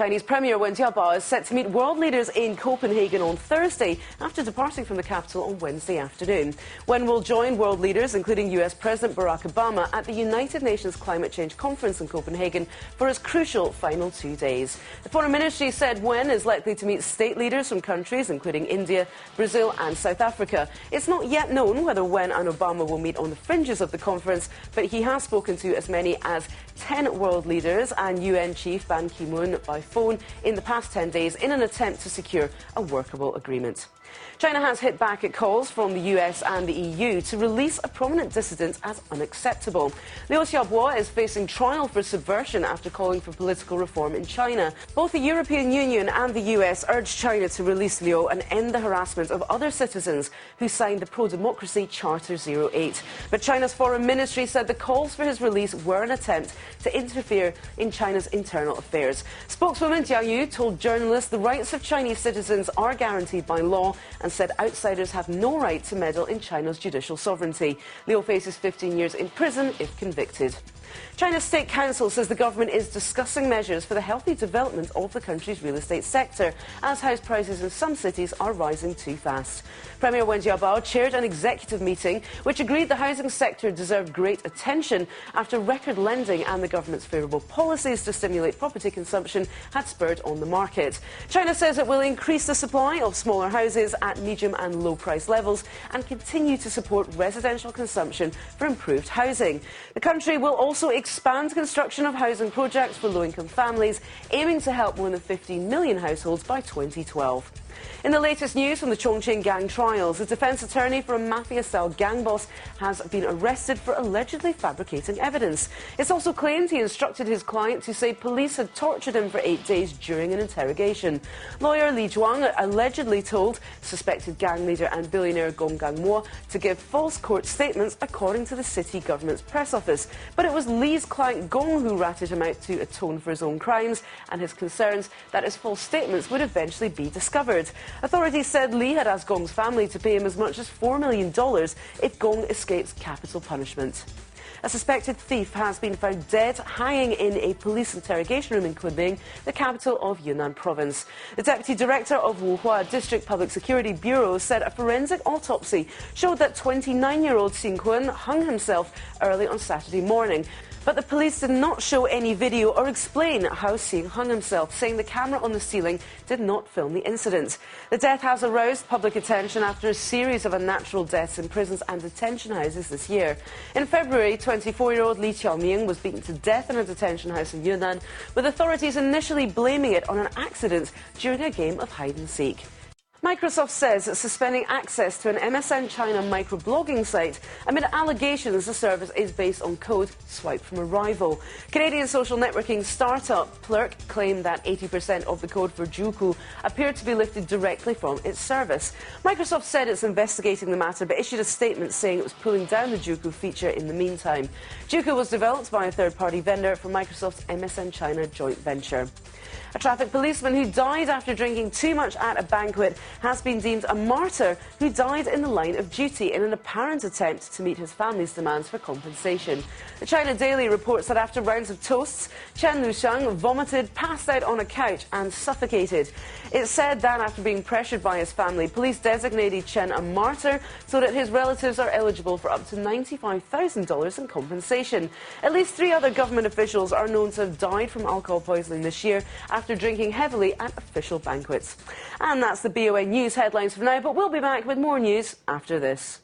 Chinese Premier Wen Jiabao is set to meet world leaders in Copenhagen on Thursday after departing from the capital on Wednesday afternoon. Wen will join world leaders, including US President Barack Obama, at the United Nations Climate Change Conference in Copenhagen for his crucial final 2 days. The Foreign Ministry said Wen is likely to meet state leaders from countries including India, Brazil and South Africa. It's not yet known whether Wen and Obama will meet on the fringes of the conference, but he has spoken to as many as 10 world leaders and UN Chief Ban Ki-moon by phone in the past 10 days in an attempt to secure a workable agreement. China has hit back at calls from the US and the EU to release a prominent dissident as unacceptable. Liu Xiaobo is facing trial for subversion after calling for political reform in China. Both the European Union and the US urged China to release Liu and end the harassment of other citizens who signed the pro-democracy Charter 08. But China's foreign ministry said the calls for his release were an attempt to interfere in China's internal affairs. Spokeswoman Jiang Yu told journalists the rights of Chinese citizens are guaranteed by law and said outsiders have no right to meddle in China's judicial sovereignty. Liu faces 15 years in prison if convicted. China's State Council says the government is discussing measures for the healthy development of the country's real estate sector, as house prices in some cities are rising too fast. Premier Wen Jiabao chaired an executive meeting which agreed the housing sector deserved great attention after record lending and the government's favourable policies to stimulate property consumption had spurred on the market. China says it will increase the supply of smaller houses at medium and low price levels and continue to support residential consumption for improved housing. The country will also expand construction of housing projects for low-income families, aiming to help more than 15 million households by 2012. In the latest news from the Chongqing gang trials, a defence attorney for a mafia-style gang boss has been arrested for allegedly fabricating evidence. It's also claimed he instructed his client to say police had tortured him for 8 days during an interrogation. Lawyer Li Zhuang allegedly told suspected gang leader and billionaire Gong Gangmo to give false court statements according to the city government's press office. But it was Li's client Gong who ratted him out to atone for his own crimes and his concerns that his false statements would eventually be discovered. Authorities said Li had asked Gong's family to pay him as much as $4 million if Gong escapes capital punishment. A suspected thief has been found dead hanging in a police interrogation room in Kunming, the capital of Yunnan province. The deputy director of Wuhua District Public Security Bureau said a forensic autopsy showed that 29-year-old Xin Kun hung himself early on Saturday morning. But the police did not show any video or explain how Xing hung himself, saying the camera on the ceiling did not film the incident. The death has aroused public attention after a series of unnatural deaths in prisons and detention houses this year. In February, 24-year-old Li Qiaoming was beaten to death in a detention house in Yunnan, with authorities initially blaming it on an accident during a game of hide-and-seek. Microsoft says it's suspending access to an MSN China microblogging site amid allegations the service is based on code swiped from a rival. Canadian social networking startup Plurk claimed that 80% of the code for Zhuku appeared to be lifted directly from its service. Microsoft said it's investigating the matter but issued a statement saying it was pulling down the Zhuku feature in the meantime. Zhuku was developed by a third-party vendor for Microsoft's MSN China joint venture. A traffic policeman who died after drinking too much at a banquet has been deemed a martyr who died in the line of duty in an apparent attempt to meet his family's demands for compensation. The China Daily reports that after rounds of toasts, Chen Luxiang vomited, passed out on a couch and suffocated. It's said that after being pressured by his family, police designated Chen a martyr so that his relatives are eligible for up to $95,000 in compensation. At least 3 other government officials are known to have died from alcohol poisoning this year after drinking heavily at official banquets. And that's the BOA News headlines for now, but we'll be back with more news after this.